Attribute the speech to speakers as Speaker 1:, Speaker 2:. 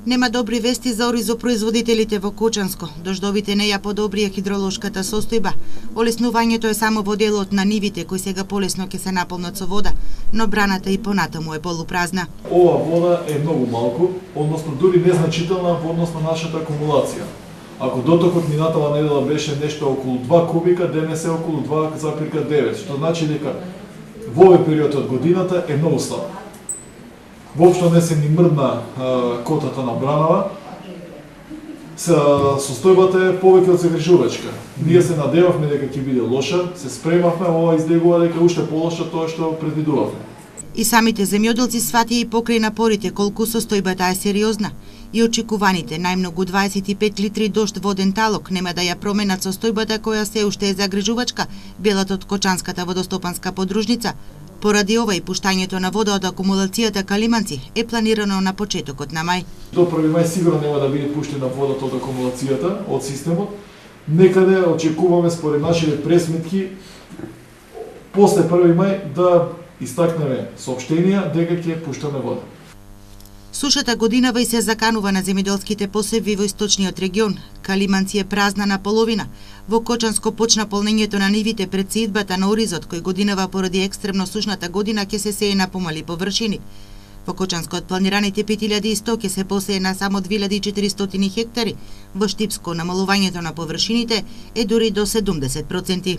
Speaker 1: Нема добри вести за оризопроизводителите во Кочанско. Дождовите не ја подобрија хидролошката состојба. Олеснувањето е само во делот на нивите, кои сега полесно ќе се наполнат со вода, но браната и понатаму е полупразна.
Speaker 2: Ова вода е многу малку, односно дури незначителна во однос на нашата акумулација. Ако дотокот минатава недела беше нешто околу 2 кубика, денес е околу 2,9, што значи дека во овој период од годината е многу слаб. Воопшто не се ни мрдна котата на бранава. Состојбата е повеќе од загрижувачка. Ние се надевавме дека ќе биде лоша, се спремавме, ова излегува дека уште полоша тоа што предвидувавме.
Speaker 1: И самите земјоделци сватија и покрај напорите колку состојбата е сериозна и очекуваните најмногу 25 литри дожд воден талок нема да ја променат состојбата која се уште е загрижувачка, велат од Кочанската водостопанска подружница. Поради ова и пуштањето на вода од акумулацијата Калиманци е планирано на почетокот на мај.
Speaker 2: До 1 мај сигурно нема да биде пуштена водата од акумулацијата, од системот. Некаде очекуваме според нашите пресметки после 1 мај да истакнеме соопштенија дека ќе пуштаме вода.
Speaker 1: Сушата годинава и се заканува на земјоделските посеви во источниот регион. Калиманци е празна на половина. Во Кочанско почна полнењето на нивите пред сеидбата на оризот, кој годинава поради екстремно сушната година ќе се сее на помали површини. Во Кочанско од планираните 5100 ќе се посее на само 2400 хектари. Во Штипско намалувањето на површините е дури до 70%.